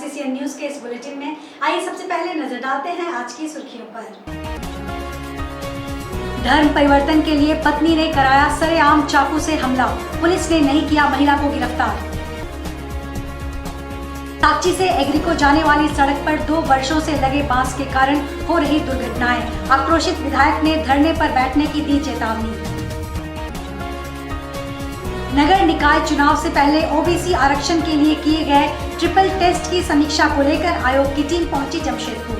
CCN news के इस bulletin में आइए सबसे पहले नजर डालते हैं आज की सुर्खियों पर। धर्म परिवर्तन के लिए पत्नी ने कराया सरेआम चाकू से हमला, पुलिस ने नहीं किया महिला को गिरफ्तार। साकची से एग्री को जाने वाली सड़क पर 2 वर्षों से लगे बांस के कारण हो रही दुर्घटनाएं, आक्रोशित विधायक ने धरने पर बैठने की दी चेतावनी। नगर निकाय चुनाव से पहले ओबीसी आरक्षण के लिए किए गए ट्रिपल टेस्ट की समीक्षा को लेकर आयोग की टीम पहुंची जमशेदपुर।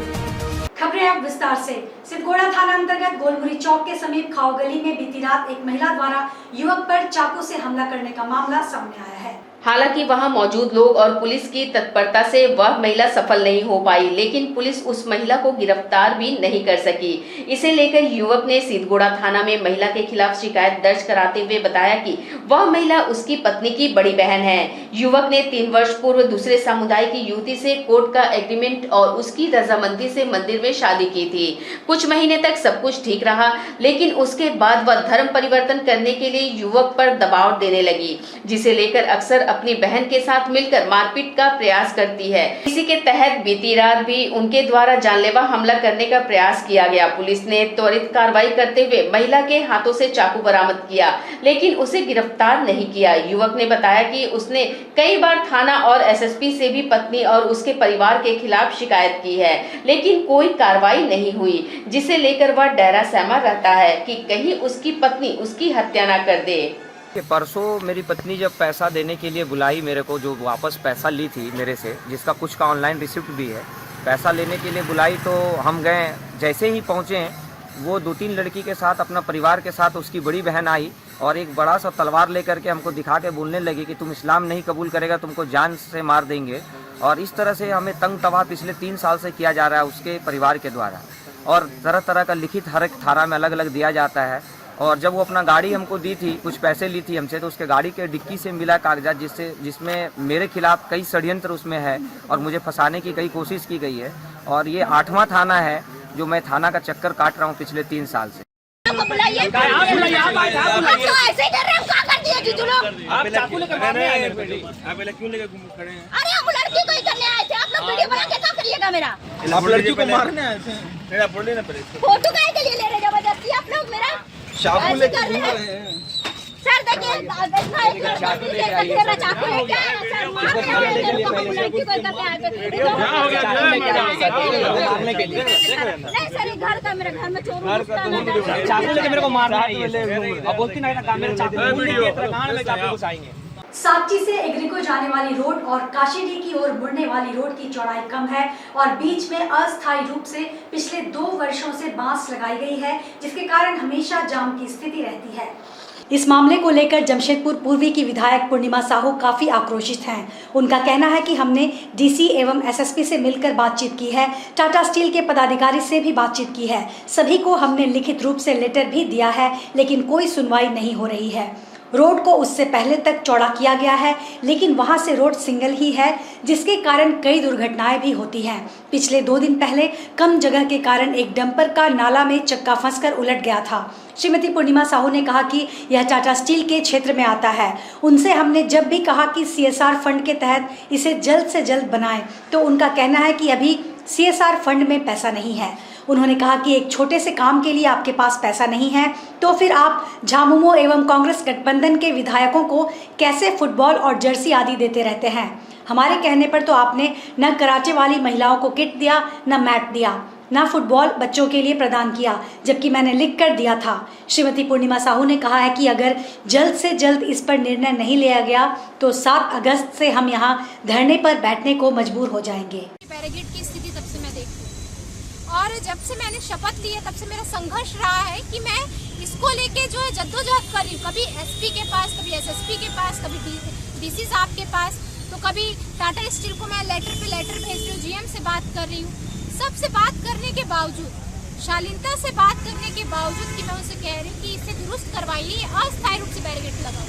खबरें अब विस्तार से। सिद्धगोड़ा थाना अंतर्गत गोलमुरी चौक के समीप खाओ गली में बीती रात एक महिला द्वारा युवक पर चाकू से हमला करने का मामला सामने आया है। हालांकि वहां मौजूद लोग और पुलिस की तत्परता से वह महिला सफल नहीं हो पाई, लेकिन पुलिस उस महिला को गिरफ्तार भी नहीं कर सकी। इसे लेकर युवक ने सिद्धगोड़ा थाना में महिला के खिलाफ शिकायत दर्ज कराते हुए बताया कि वह महिला उसकी पत्नी की बड़ी बहन है। युवक ने 3 वर्ष पूर्व दूसरे समुदाय की युवती से कोर्ट का एग्रीमेंट और उसकी रजामंदी से मंदिर में शादी की थी। कुछ महीने तक सब कुछ ठीक रहा, लेकिन उसके बाद वह धर्म परिवर्तन करने के लिए युवक पर दबाव देने लगी, जिसे लेकर अक्सर अपनी बहन के साथ मिलकर मारपीट का प्रयास करती है। इसी के तहत बीती रात भी उनके द्वारा जानलेवा हमला करने का प्रयास किया गया। पुलिस ने त्वरित कार्रवाई करते हुए महिला के हाथों से चाकू बरामद किया, लेकिन उसे गिरफ्तार नहीं किया। युवक ने बताया कि उसने कई बार थाना और एसएसपी से भी पत्नी और उसके परिवार के खिलाफ शिकायत की है, लेकिन कोई कार्रवाई नहीं हुई, जिसे लेकर वह डरा सहमा रहता है कि कहीं उसकी पत्नी उसकी हत्या न कर दे। परसों मेरी पत्नी जब पैसा देने के लिए बुलाई मेरे को, जो वापस पैसा ली थी मेरे से, जिसका कुछ का ऑनलाइन रिसिप्ट भी है, पैसा लेने के लिए बुलाई तो हम गए। जैसे ही पहुँचे वो 2-3 लड़की के साथ अपना परिवार के साथ उसकी बड़ी बहन आई और एक बड़ा सा तलवार लेकर के हमको दिखा के बोलने लगी कि तुम इस्लाम नहीं कबूल करेगा, तुमको जान से मार देंगे। और इस तरह से हमें तंग तबाह पिछले 3 साल से किया जा रहा है उसके परिवार के द्वारा, और तरह तरह का लिखित हर एक थाना में अलग अलग दिया जाता है। और जब वो अपना गाड़ी हमको दी थी, कुछ पैसे ली थी हमसे, तो उसके गाड़ी के डिक्की से मिला कागजात जिसमें मेरे खिलाफ कई षड्यंत्र उसमें है और मुझे फंसाने की कई कोशिश की गई है। और ये 8वां थाना है जो मैं थाना का चक्कर काट रहा हूँ पिछले 3 साल से। आप लड़की को मारने आए थे? फोटो काहे के लिए ले रहे जबरदस्ती आप लोग? मेरा चाकू लेके घूम रहे हैं सर। देखिए चाकू लेके आए सर, लड़की को करने आए मारने के लिए। नहीं सर, घर का मेरे घर में चोर चाकू लेके मेरे को मारना है। अब बोलती नहीं ना मेरे चाकू लेके गांव में चाकू घुसाएंगे। साकची से एग्री को जाने वाली रोड और काशीडी की ओर मुड़ने वाली रोड की चौड़ाई कम है और बीच में अस्थायी रूप से पिछले 2 वर्षों से बांस लगाई गई है, जिसके कारण हमेशा जाम की स्थिति रहती है। इस मामले को लेकर जमशेदपुर पूर्वी की विधायक पूर्णिमा साहू काफी आक्रोशित हैं। उनका कहना है कि हमने डीसी एवं एसएसपी से मिलकर बातचीत की है, टाटा स्टील के पदाधिकारी से भी बातचीत की है, सभी को हमने लिखित रूप से लेटर भी दिया है, लेकिन कोई सुनवाई नहीं हो रही है। रोड को उससे पहले तक चौड़ा किया गया है, लेकिन वहां से रोड सिंगल ही है, जिसके कारण कई दुर्घटनाएं भी होती हैं। पिछले 2 दिन पहले कम जगह के कारण एक डंपर का नाला में चक्का फंसकर उलट गया था। श्रीमती पूर्णिमा साहू ने कहा कि यह टाटा स्टील के क्षेत्र में आता है। उनसे हमने जब भी कहा कि CSR फंड के तहत इसे जल्द से जल्द बनाएं, तो उनका कहना है कि अभी CSR फंड में पैसा नहीं है। उन्होंने कहा कि एक छोटे से काम के लिए आपके पास पैसा नहीं है, तो फिर आप झामुमो एवं कांग्रेस गठबंधन के विधायकों को कैसे फुटबॉल और जर्सी आदि देते रहते हैं। हमारे कहने पर तो आपने न कराटे वाली महिलाओं को किट दिया, न मैट दिया, न फुटबॉल बच्चों के लिए प्रदान किया, जबकि मैंने लिख कर दिया था। श्रीमती पूर्णिमा साहू ने कहा है कि अगर जल्द से जल्द इस पर निर्णय नहीं लिया गया तो 7 अगस्त से हम यहाँ धरने पर बैठने को मजबूर हो जाएंगे। बैरिकेड की स्थिति तब से मैं देखती हूँ और जब से मैंने शपथ ली है तब से मेरा संघर्ष रहा है कि मैं इसको लेके जो है जद्दोजहद कर रही हूँ। कभी एसपी के पास, कभी एसएसपी के पास, कभी डीसी साहब के पास, तो कभी टाटा स्टील को मैं लेटर पे लेटर भेज रही हूँ, जीएम से बात कर रही हूँ। सबसे बात करने के बावजूद, शालीनता से बात करने के बावजूद कि मैं उनसे कह रही हूँ कि इसे दुरुस्त करवाइए, अस्थायी रूप से बैरिकेड लगाओ।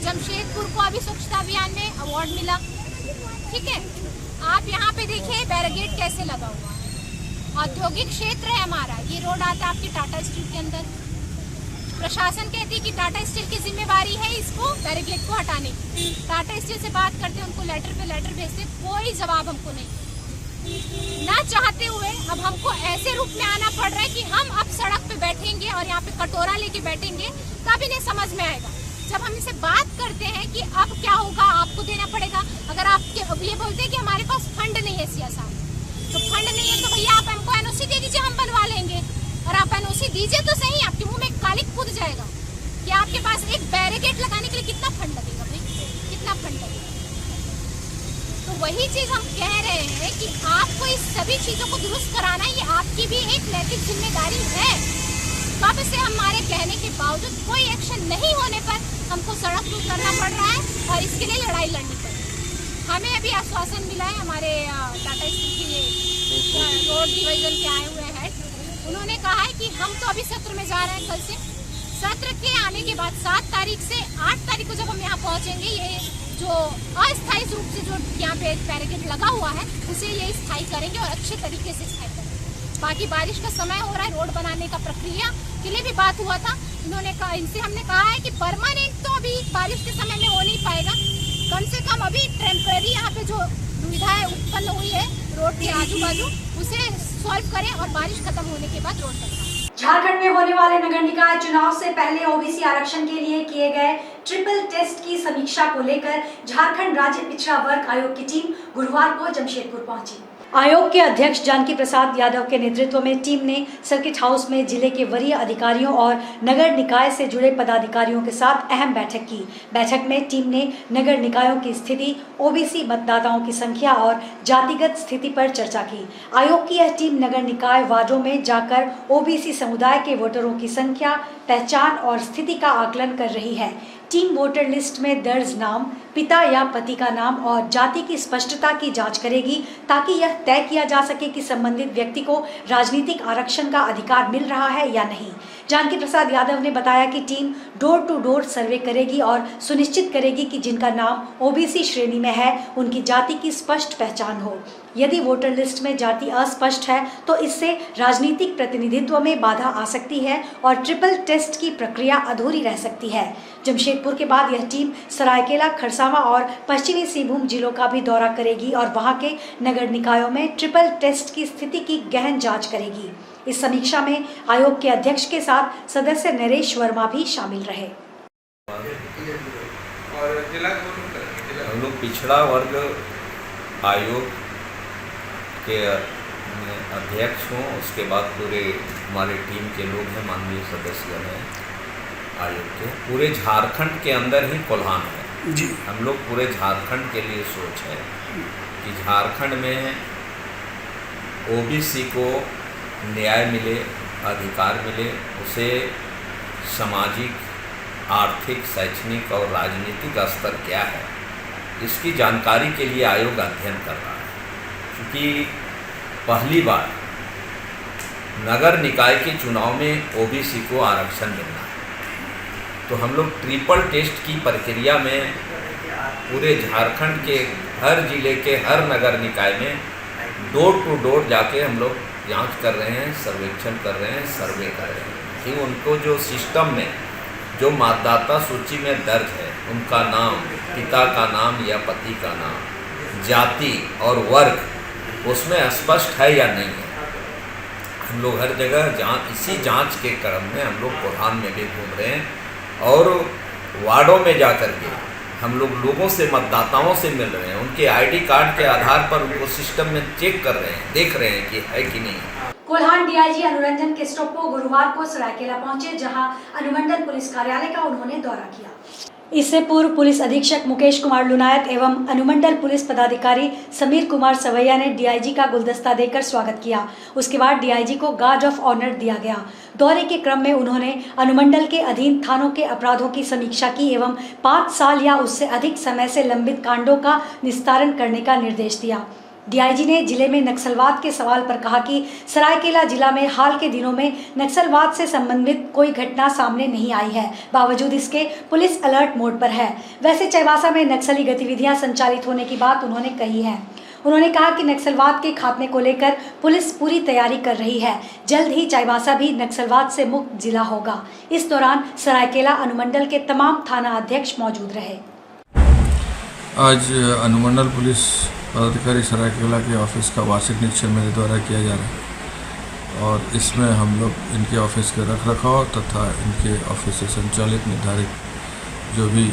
जमशेदपुर को अभी स्वच्छता अभियान में अवार्ड मिला, ठीक है। आप यहाँ पे देखिए बैरिकेड कैसे लगा हुआ है। औद्योगिक क्षेत्र है हमारा, ये रोड आता है आपकी टाटा स्टील के अंदर। प्रशासन कहती है कि टाटा स्टील की जिम्मेवारी है इसको बैरिकेड को हटाने की। टाटा स्टील से बात करते हैं, उनको लेटर पे लेटर भेजते, कोई जवाब हमको नहीं। ना चाहते हुए अब हमको ऐसे रूप में आना पड़ रहा है कि हम अब सड़क पे बैठेंगे और यहाँ पे कटोरा लेके बैठेंगे, तब इन्हें समझ में आएगा। जब हम इनसे बात करते हैं कि अब क्या होगा, आपको देना पड़ेगा, अगर आप ये बोलते हैं कि हमारे पास फंड नहीं है सीएसआर, तो फंड नहीं है तो भैया आप हमको एनओसी दे दीजिए, हम बनवा लेंगे। और आप एनओसी दीजिए तो सही, आपके मुंह में कालिक कूद जाएगा कि आपके पास एक बैरिकेड लगाने के लिए कितना फंड लगेगा भाई, कितना फंड लगेगा। तो वही चीज हम कह रहे हैं कि आपको इस सभी चीजों को दुरुस्त कराना, ये आपकी भी एक नैतिक जिम्मेदारी है। कब से हमारे कहने के बावजूद कोई एक्शन नहीं होने पर हमको सड़क पर उतरना पड़ रहा है और इसके लिए लड़ाई लड़नी पड़ रही है। हमें अभी आश्वासन मिला है, हमारे टाटा स्टील के रोड डिवीजन के आए हुए हैं, उन्होंने कहा है कि हम तो अभी सत्र में जा रहे हैं, कल से सत्र के आने के बाद 7 तारीख से 8 तारीख को जब हम यहाँ पहुँचेंगे, ये जो अस्थायी रूप से जो यहाँ पे बैरिकेड लगा हुआ है उसे ये स्थायी करेंगे और अच्छे तरीके से स्थायी करेंगे। बाकी बारिश का समय हो रहा है, रोड बनाने का प्रक्रिया के लिए भी बात हुआ था, इन्होंने कहा, इनसे हमने कहा है कि परमानेंट तो अभी बारिश के समय में हो नहीं पाएगा, कम से कम अभी टेम्परेरी यहाँ पे जो दुविधाएं उत्पन्न हुई है रोड के आजू बाजू उसे सॉल्व करें और बारिश खत्म होने के बाद रोड बनवाएं। झारखंड में होने वाले नगर निकाय चुनाव से पहले ओबीसी आरक्षण के लिए किए गए ट्रिपल टेस्ट की समीक्षा को लेकर झारखंड राज्य पिछड़ा वर्ग आयोग की टीम गुरुवार को जमशेदपुर पहुंची। आयोग के अध्यक्ष जानकी प्रसाद यादव के नेतृत्व में टीम ने सर्किट हाउस में जिले के वरीय अधिकारियों और नगर निकाय से जुड़े पदाधिकारियों के साथ अहम बैठक की। बैठक में टीम ने नगर निकायों की स्थिति, ओबीसी मतदाताओं की संख्या और जातिगत स्थिति पर चर्चा की। आयोग की यह टीम नगर निकाय वार्डों में जाकर ओबीसी समुदाय के वोटरों की संख्या, पहचान और स्थिति का आकलन कर रही है। टीम वोटर लिस्ट में दर्ज नाम, पिता या पति का नाम और जाति की स्पष्टता की जांच करेगी ताकि यह तय किया जा सके कि संबंधित व्यक्ति को राजनीतिक आरक्षण का अधिकार मिल रहा है या नहीं। जानकी प्रसाद यादव ने बताया कि team door to door survey करेगी और सुनिश्चित करेगी कि जिनका नाम ओबीसी श्रेणी में है उनकी जाति की स्पष्ट पहचान हो। यदि वोटर लिस्ट में जाति अस्पष्ट है तो इससे राजनीतिक प्रतिनिधित्व में बाधा आ सकती है और ट्रिपल टेस्ट की प्रक्रिया अधूरी रह सकती है। जमशेदपुर के बाद यह टीम सरायकेला, खरसावां और पश्चिमी सिंहभूम जिलों का भी दौरा करेगी और वहां के नगर निकायों में ट्रिपल टेस्ट की स्थिति की गहन जांच करेगी। इस समीक्षा में आयोग के अध्यक्ष के साथ सदस्य नरेश वर्मा भी शामिल रहे। हम लोग पिछड़ा वर्ग आयोग के अध्यक्ष हों, उसके बाद पूरे हमारे टीम के लोग हैं, माननीय सदस्य हैं आयोग के, पूरे झारखंड के अंदर ही कोल्हान है जी। हम लोग पूरे झारखंड के लिए सोच है कि झारखंड में ओबीसी को न्याय मिले, अधिकार मिले, उसे सामाजिक, आर्थिक, शैक्षणिक और राजनीतिक स्तर क्या है इसकी जानकारी के लिए आयोग अध्ययन कर रहा है। क्योंकि पहली बार नगर निकाय के चुनाव में ओबीसी को आरक्षण मिलना है, तो हम लोग ट्रिपल टेस्ट की प्रक्रिया में पूरे झारखंड के हर जिले के हर नगर निकाय में डोर टू डोर जाके हम लोग जांच कर रहे हैं, सर्वेक्षण कर रहे हैं, सर्वे कर रहे हैं कि उनको जो सिस्टम में जो मतदाता सूची में दर्ज है उनका नाम, पिता का नाम या पति का नाम, जाति और वर्ग उसमें स्पष्ट है या नहीं है। हम लोग हर जगह इसी जांच के क्रम में हम लोग कोल्हान में भी घूम रहे हैं और वार्डों में जा कर के हम लोग लोगों से, मतदाताओं से मिल रहे हैं, उनके आईडी कार्ड के आधार पर उनको सिस्टम में चेक कर रहे हैं, देख रहे हैं कि है कि नहीं। कोल्हान डीआईजी अनुरंजन केस्टोपो गुरुवार को सरायकेला पहुंचे, जहां अनुमंडल पुलिस कार्यालय का उन्होंने दौरा किया। इससे पूर्व पुलिस अधीक्षक मुकेश कुमार लुनायत एवं अनुमंडल पुलिस पदाधिकारी समीर कुमार सवैया ने डीआईजी का गुलदस्ता देकर स्वागत किया। उसके बाद डीआईजी को गार्ड ऑफ ऑनर दिया गया। दौरे के क्रम में उन्होंने अनुमंडल के अधीन थानों के अपराधों की समीक्षा की एवं 5 साल या उससे अधिक समय से लंबित कांडों का निस्तारण करने का निर्देश दिया। डीआईजी ने जिले में नक्सलवाद के सवाल पर कहा कि सरायकेला जिला में हाल के दिनों में नक्सलवाद से संबंधित कोई घटना सामने नहीं आई है, बावजूद इसके पुलिस अलर्ट मोड पर है। वैसे चाईबासा में नक्सली गतिविधियां संचालित होने की बात उन्होंने कही है। उन्होंने कहा कि नक्सलवाद के खात्मे को लेकर पुलिस पूरी तैयारी कर रही है। जल्द ही चाईबासा भी नक्सलवाद से मुक्त जिला होगा। इस दौरान सरायकेला अनुमंडल के तमाम थाना अध्यक्ष मौजूद रहे। आज अनुमंडल पुलिस पदाधिकारी सरायकेला के ऑफिस का वार्षिक निरीक्षण मेरे द्वारा किया जा रहा है और इसमें हम लोग इनके ऑफिस के रखरखाव तथा इनके ऑफिस से संचालित निर्धारित जो भी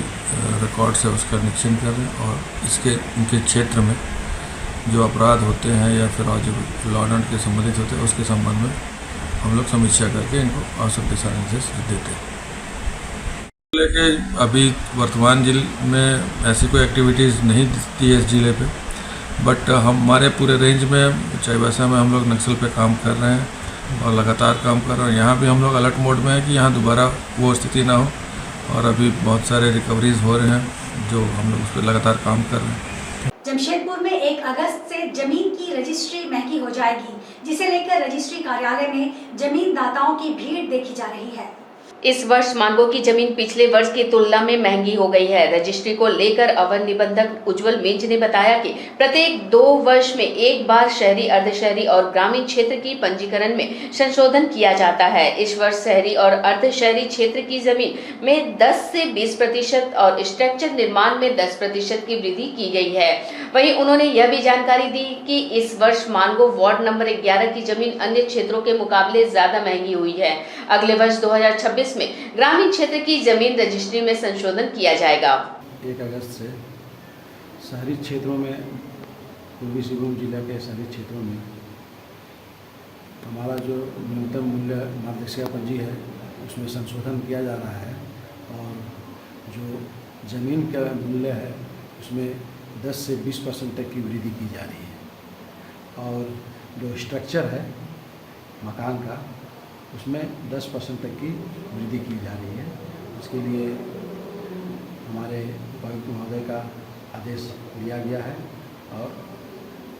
रिकॉर्ड्स है उसका निरीक्षण कर रहे हैं और इसके इनके क्षेत्र में जो अपराध होते हैं या फिर जो लॉ एंड ऑर्डर के संबंधित होते हैं उसके संबंध में हम लोग समीक्षा करके इनको आवश्यक दिशा निर्देश देते हैं। लेके अभी वर्तमान जिले में ऐसी कोई एक्टिविटीज़ नहीं दिखती है इस जिले पे, बट हमारे पूरे रेंज में चाईबासा में हम लोग नक्सल पे काम कर रहे हैं और लगातार काम कर रहे हैं। यहाँ भी हम लोग अलर्ट मोड में हैं कि यहाँ दोबारा वो स्थिति ना हो और अभी बहुत सारे रिकवरीज हो रहे हैं जो हम लोग उस पर लगातार काम कर रहे हैं। जमशेदपुर में 1 अगस्त से जमीन की रजिस्ट्री महंगी हो जाएगी, जिसे लेकर रजिस्ट्री कार्यालय में जमीन दाताओं की भीड़ देखी जा रही है। इस वर्ष मानगो की जमीन पिछले वर्ष की तुलना में महंगी हो गई है। रजिस्ट्री को लेकर अवर निबंधक उज्जवल मिंज ने बताया कि प्रत्येक 2 वर्ष में एक बार शहरी, अर्धशहरी और ग्रामीण क्षेत्र की पंजीकरण में संशोधन किया जाता है। इस वर्ष शहरी और अर्धशहरी क्षेत्र की जमीन में 10 से 20% और स्ट्रक्चर निर्माण में 10% की वृद्धि की गई है। वहीं उन्होंने यह भी जानकारी दी कि इस वर्ष मानगो वार्ड नंबर 11 की जमीन अन्य क्षेत्रों के मुकाबले ज्यादा महंगी हुई है। अगले वर्ष 2026 में ग्रामीण क्षेत्र की जमीन रजिस्ट्री में संशोधन किया जाएगा। 1 अगस्त से शहरी क्षेत्रों में, पूर्वी सिंहभूम जिला के शहरी क्षेत्रों में हमारा जो न्यूनतम मूल्य मार्गदर्शिका पंजी है उसमें संशोधन किया जा रहा है और जो ज़मीन का मूल्य है उसमें 10 से 20% तक की वृद्धि की जा रही है और जो स्ट्रक्चर है मकान का उसमें 10% तक की वृद्धि की जा रही है। इसके लिए हमारे उपायुक्त महोदय का आदेश लिया गया है और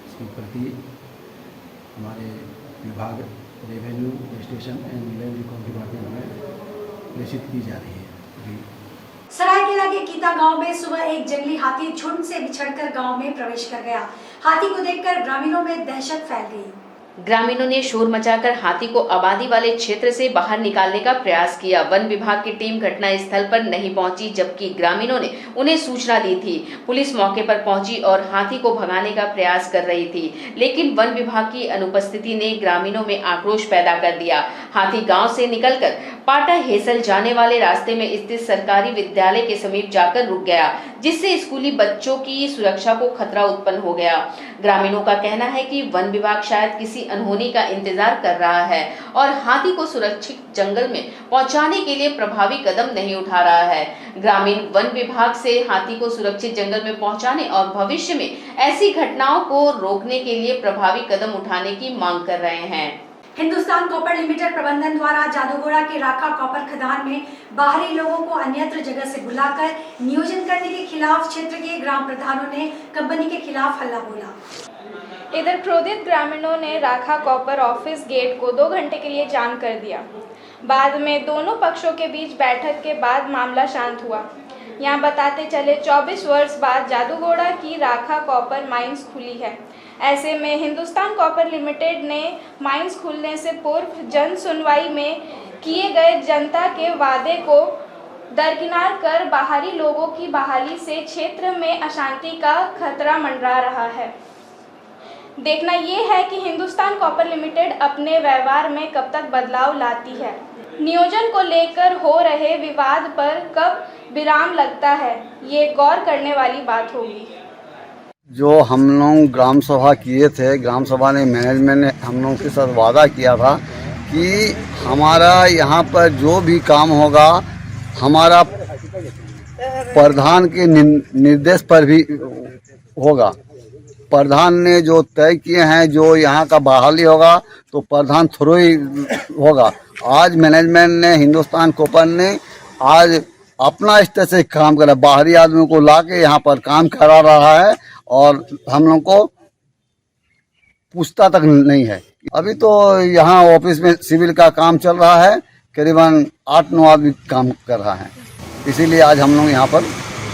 इसकी प्रति हमारे विभाग revenue, registration and land record department में प्रेषित की जा रही है। सरायकेला के कीता गांव में सुबह एक जंगली हाथी झुंड से बिछड़कर गांव में प्रवेश कर गया। हाथी को देखकर ग्रामीणों में दहशत फैल गई। ग्रामीणों ने शोर मचाकर हाथी को आबादी वाले क्षेत्र से बाहर निकालने का प्रयास किया। वन विभाग की टीम घटना स्थल पर नहीं पहुंची, जबकि ग्रामीणों ने उन्हें सूचना दी थी। पुलिस मौके पर पहुंची और हाथी को भगाने का प्रयास कर रही थी, लेकिन वन विभाग की अनुपस्थिति ने ग्रामीणों में आक्रोश पैदा कर दिया। हाथी गांव से निकलकर पाटा हेसल जाने वाले रास्ते में स्थित सरकारी विद्यालय के समीप जाकर रुक गया, जिससे स्कूली बच्चों की सुरक्षा को खतरा उत्पन्न हो गया। ग्रामीणों का कहना है कि वन विभाग शायद किसी अनहोनी का इंतजार कर रहा है और हाथी को सुरक्षित जंगल में पहुंचाने के लिए प्रभावी कदम नहीं उठा रहा है। ग्रामीण वन विभाग से हाथी को सुरक्षित जंगल में पहुंचाने और भविष्य में ऐसी घटनाओं को रोकने के लिए प्रभावी कदम उठाने की मांग कर रहे हैं। हिंदुस्तान कॉपर लिमिटेड प्रबंधन द्वारा जादूगोड़ा के राखा कॉपर खदान में बाहरी लोगों को अन्यत्र जगह से बुलाकर नियोजन करने के खिलाफ क्षेत्र के ग्राम प्रधानों ने कंपनी के खिलाफ हल्ला बोला। इधर क्रोधित ग्रामीणों ने राखा कॉपर ऑफिस गेट को 2 घंटे के लिए जाम कर दिया। बाद में दोनों पक्षों के बीच बैठक के बाद मामला शांत हुआ। यहाँ बताते चले 24 वर्ष बाद जादूगोड़ा की राखा कॉपर माइंस खुली है। ऐसे में हिंदुस्तान कॉपर लिमिटेड ने माइंस खुलने से पूर्व जन सुनवाई में किए गए जनता के वादे को दरकिनार कर बाहरी लोगों की बहाली से क्षेत्र में अशांति का खतरा मंडरा रहा है। देखना ये है कि हिंदुस्तान कॉपर लिमिटेड अपने व्यवहार में कब तक बदलाव लाती है। नियोजन को लेकर हो रहे विवाद पर कब विराम लगता है, ये गौर करने वाली बात होगी। जो हम लोग ग्राम सभा किए थे, ग्राम सभा ने मैनेजमेंट ने हम लोगों के साथ वादा किया था कि हमारा यहाँ पर जो भी काम होगा हमारा प्रधान के निर्देश पर भी होगा। प्रधान ने जो तय किए हैं, जो यहाँ का बहाली होगा तो प्रधान थ्रू ही होगा। आज मैनेजमेंट ने, हिंदुस्तान कॉपर ने आज अपना स्तर से काम करा, बाहरी आदमियों को लाके यहाँ पर काम करा रहा है और हम लोग को पूछता तक नहीं है। अभी तो यहाँ ऑफिस में सिविल का काम चल रहा है, करीबन 8-9 आदमी काम कर रहा है, इसीलिए आज हम लोग यहाँ पर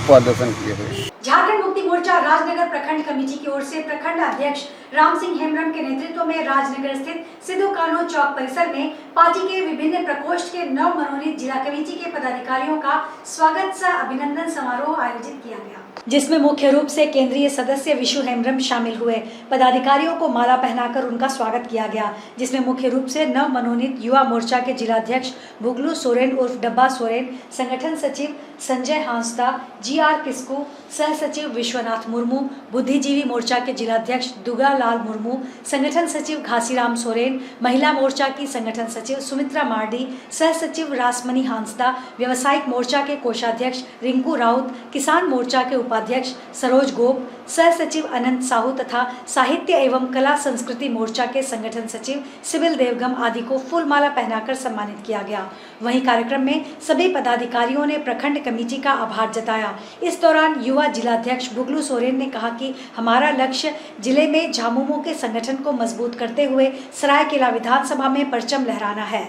प्रदर्शन किए हुए। झारखंड मुक्ति मोर्चा राजनगर प्रखंड प्रखंड कमेटी की ओर से प्रखंड अध्यक्ष राम सिंह हेम्ब्रम के नेतृत्व में राजनगर स्थित सिद्धू कान्हू चौक परिसर में पार्टी के विभिन्न प्रकोष्ठ के नव मनोनीत जिला कमेटी के पदाधिकारियों का स्वागत सह अभिनंदन समारोह आयोजित किया गया, जिसमें मुख्य रूप से केंद्रीय सदस्य विशु हेम्ब्रम शामिल हुए। पदाधिकारियों को माला पहनाकर उनका स्वागत किया गया, जिसमें मुख्य रूप से नव मनोनीत युवा मोर्चा के जिलाध्यक्ष बुगलू सोरेन उर्फ डब्बा सोरेन, संगठन सचिव संजय हांसदा, GR किस्कू, सह सचिव विश्वनाथ मुर्मू, बुद्धिजीवी मोर्चा के जिलाध्यक्ष दुगा लाल मुर्मू, संगठन सचिव घासीराम सोरेन, महिला मोर्चा की संगठन सचिव सुमित्रा मार्डी, सह सचिव रासमनी हांसदा, व्यवसायिक मोर्चा के कोषाध्यक्ष रिंकू राउत, किसान मोर्चा के उपाध्यक्ष सरोज गोप, सह सचिव अनंत साहू तथा साहित्य एवं कला संस्कृति मोर्चा के संगठन सचिव सिविल देवगम आदि को फूल माला पहनाकर सम्मानित किया गया। वहीं कार्यक्रम में सभी पदाधिकारियों ने प्रखंड कमेटी का आभार जताया। इस दौरान युवा जिलाध्यक्ष बुगलू सोरेन ने कहा कि हमारा लक्ष्य जिले में झामुमो के संगठन को मजबूत करते हुए सरायकेला विधानसभा में परचम लहराना है।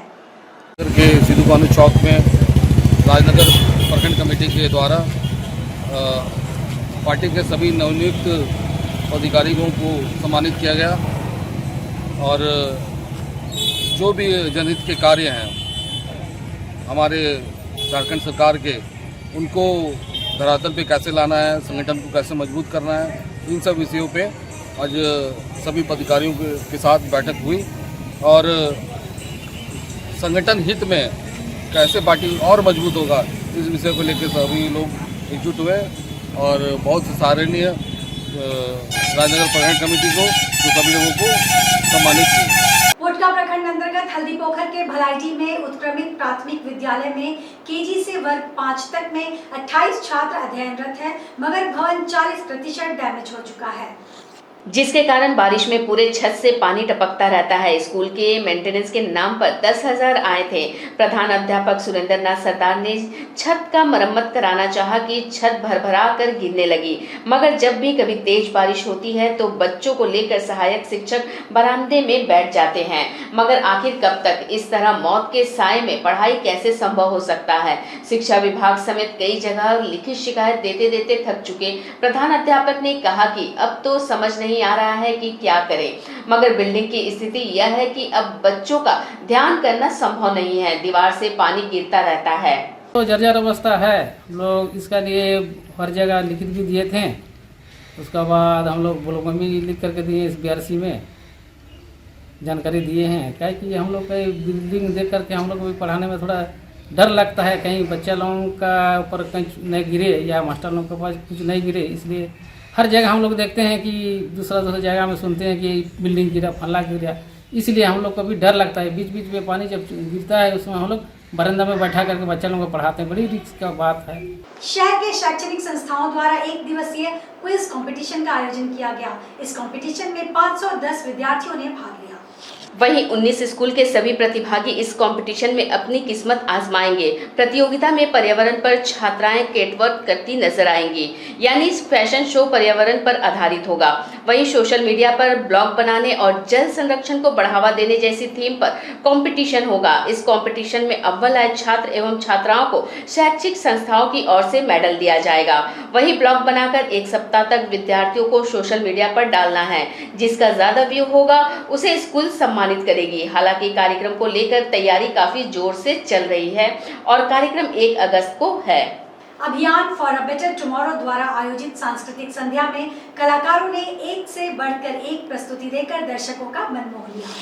सिद्धू कान्हू चौक में राजनगर प्रखंड कमेटी के द्वारा पार्टी के सभी नवनियुक्त अधिकारियों को सम्मानित किया गया और जो भी जनहित के कार्य हैं हमारे झारखंड सरकार के, उनको धरातल पे कैसे लाना है, संगठन को कैसे मजबूत करना है, इन सब विषयों पे आज सभी पदाधिकारियों के साथ बैठक हुई और संगठन हित में कैसे पार्टी और मजबूत होगा इस विषय को लेकर सभी लोग एकजुट हुए और बहुत सराहनीय राजनगर प्रखंड कमेटी को तो सभी लोगों को सम्मानित किया। पोटका प्रखंड अंतर्गत हल्दी पोखर के भलाईटी में उत्क्रमित प्राथमिक विद्यालय में KG से वर्ग 5 तक में 28 छात्र अध्ययनरत हैं, मगर भवन 40% डैमेज हो चुका है, जिसके कारण बारिश में पूरे छत से पानी टपकता रहता है। स्कूल के मेंटेनेंस के नाम पर 10,000 आए थे। प्रधान अध्यापक सुरेंद्र नाथ सरदार ने छत का मरम्मत कराना चाहा कि छत भरभरा कर गिरने लगी, मगर जब भी कभी तेज बारिश होती है तो बच्चों को लेकर सहायक शिक्षक बरामदे में बैठ जाते हैं। मगर आखिर कब तक इस तरह मौत के साए में पढ़ाई कैसे संभव हो सकता है। शिक्षा विभाग समेत कई जगह लिखित शिकायत देते देते थक चुके प्रधान अध्यापक ने कहा कि अब तो समझ नहीं आ रहा है कि क्या करें, मगर बिल्डिंग की स्थिति यह है कि अब बच्चों का ध्यान करना संभव नहीं है, दीवार से पानी गिरता रहता है। तो जर्जर अवस्था है। लोग इसका लिए हर जगह लिखित भी दिए थे, उसके बाद हम लोग ब्लॉक में भी लिख करके दिए, इस BRC में जानकारी दिए हैं। क्या कि हम लोग का बिल्डिंग देख करके हम लोग को भी पढ़ाने में थोड़ा डर लगता है, कहीं बच्चा लोगों का ऊपर कहीं नहीं गिरे या मास्टर लोगों के पास कुछ नहीं गिरे। इसलिए हर जगह हम लोग देखते हैं कि दूसरा जगह में सुनते हैं कि बिल्डिंग गिरा, फल्ला गिरा, इसलिए हम लोग को भी डर लगता है। बीच बीच में पानी जब गिरता है उसमें हम लोग बरंदा में बैठा करके बच्चा लोगों को पढ़ाते हैं, बड़ी रिस्क का बात है। शहर के शैक्षणिक संस्थाओं द्वारा 1 दिवसीय क्विज कंपटीशन का आयोजन किया गया। इस कंपटीशन में 510 विद्यार्थियों ने भाग लिया। वहीं 19 स्कूल के सभी प्रतिभागी इस कंपटीशन में अपनी किस्मत आजमाएंगे। प्रतियोगिता में पर्यावरण पर छात्राएं कैटवॉक करती नजर आएंगी, यानी फैशन शो पर्यावरण पर आधारित होगा। वहीं सोशल मीडिया पर ब्लॉग बनाने और जल संरक्षण को बढ़ावा देने जैसी थीम पर कंपटीशन होगा। इस कंपटीशन में अव्वल आए छात्र एवं छात्राओं को शैक्षिक संस्थाओं की ओर से मेडल दिया जाएगा। वहीं ब्लॉग बनाकर 1 सप्ताह तक विद्यार्थियों को सोशल मीडिया पर डालना है। जिसका ज्यादा व्यू होगा उसे स्कूल सम्मानित करेगी। हालांकि कार्यक्रम को लेकर तैयारी काफी जोर से चल रही है और कार्यक्रम 1 अगस्त को है। अभियान फॉर अ बेटर टुमारो द्वारा आयोजित सांस्कृतिक संध्या में कलाकारों ने एक से बढ़कर एक प्रस्तुति देकर दर्शकों का मन मोह लिया।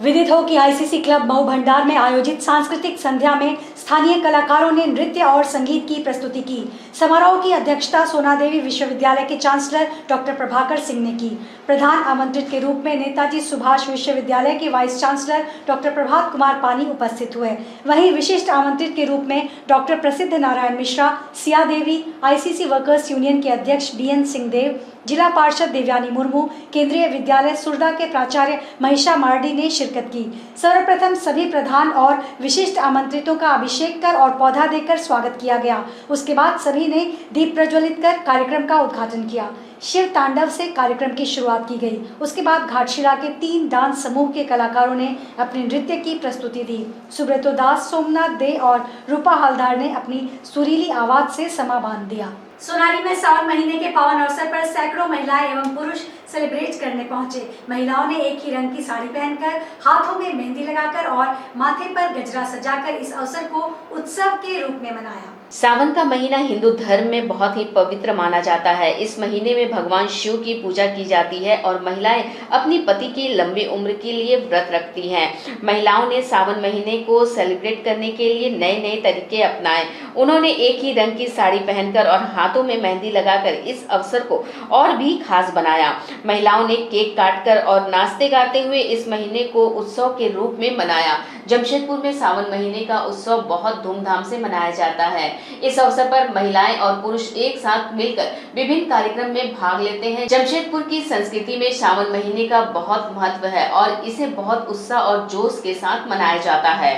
विदित हो कि ICC क्लब मऊ भंडार में आयोजित सांस्कृतिक संध्या में स्थानीय कलाकारों ने नृत्य और संगीत की प्रस्तुति की। समारोह की अध्यक्षता सोना देवी विश्वविद्यालय के चांसलर डॉक्टर प्रभाकर सिंह ने की। प्रधान आमंत्रित के रूप में नेताजी सुभाष विश्वविद्यालय के vice chancellor doctor Prabhat Kumar पानी उपस्थित हुए। वहीं विशिष्ट आमंत्रित के रूप में डॉक्टर प्रसिद्ध नारायण मिश्रा, सिया देवी, ICC वर्कर्स यूनियन के अध्यक्ष DN सिंहदेव, जिला पार्षद देवयानी मुर्मू, केंद्रीय विद्यालय सुरदा के प्राचार्य महिषा मार्डी ने शिरकत की। सर्वप्रथम सभी प्रधान और विशिष्ट आमंत्रितों का अभिषेक कर और पौधा देकर स्वागत किया गया। उसके बाद सभी ने दीप प्रज्वलित कर कार्यक्रम का उद्घाटन किया। शिव तांडव से कार्यक्रम की शुरुआत की गई। उसके बाद घाटशिला के 3 डांस समूह के कलाकारों ने अपने नृत्य की प्रस्तुति दी। सुब्रतो दास, सोमनाथ दे और रूपा हलदार ने अपनी सुरीली आवाज से समा बांध दिया। सोनारी में सावन महीने के पावन अवसर पर सैकड़ों महिलाएं एवं पुरुष सेलिब्रेट करने पहुंचे। महिलाओं ने एक ही रंग की साड़ी पहनकर, हाथों में मेहंदी लगाकर और माथे पर गजरा सजाकर इस अवसर को उत्सव के रूप में मनाया। सावन का महीना हिंदू धर्म में बहुत ही पवित्र माना जाता है। इस महीने में भगवान शिव की पूजा की जाती है और महिलाएं अपनी पति की लंबी उम्र के लिए व्रत रखती हैं। महिलाओं ने सावन महीने को सेलिब्रेट करने के लिए नए नए तरीके अपनाए। उन्होंने एक ही रंग की साड़ी पहनकर और हाथों में मेहंदी लगाकर इस अवसर को और भी खास बनाया। महिलाओं ने केक काटकर और नाचते गाते हुए इस महीने को उत्सव के रूप में मनाया। जमशेदपुर में सावन महीने का उत्सव बहुत धूमधाम से मनाया जाता है। इस अवसर पर महिलाएं और पुरुष एक साथ मिलकर विभिन्न कार्यक्रम में भाग लेते हैं। जमशेदपुर की संस्कृति में सावन महीने का बहुत महत्व है और इसे बहुत उत्साह और जोश के साथ मनाया जाता है।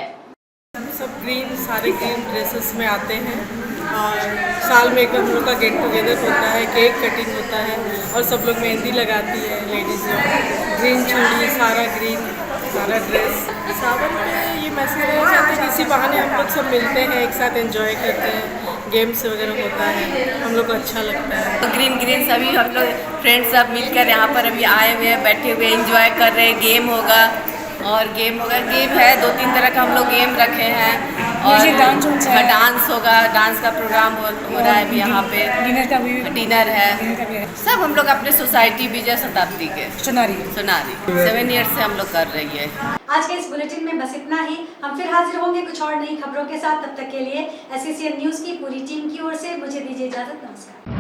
सब सारे ग्रीन ड्रेसेस में आते हैं और साल में एक बार हम लोग का गेट टुगेदर होता है, केक कटिंग होता है और सब लोग मेहंदी लगाती है। लेडीज़ लोग ग्रीन चूड़ी, सारा ग्रीन, सारा ड्रेस। सावन में ये मैसेज रहना चाहते हैं कि इसी बहाने हम लोग सब मिलते हैं, एक साथ एंजॉय करते हैं, गेम्स वगैरह होता है, हम लोग को अच्छा लगता है। तो ग्रीन सभी हम लोग फ्रेंड्स सब मिलकर यहाँ पर अभी आए हुए हैं, बैठे हुए एंजॉय कर रहे हैं। गेम होगा, गेम है 2-3 तरह का हम लोग गेम रखे हैं और डांस होगा, डांस का प्रोग्राम हो रहा है अभी यहाँ पे। डिनर है। सब हम लोग अपने सोसाइटी विजय शताब्दी के सोनारी 7 ईयर्स से हम लोग कर रही है। आज के इस बुलेटिन में बस इतना ही। हम फिर हाजिर होंगे कुछ और नई खबरों के साथ। तब तक के लिए SCCN न्यूज की पूरी टीम की ओर से मुझे दीजिए इजाजत। नमस्कार।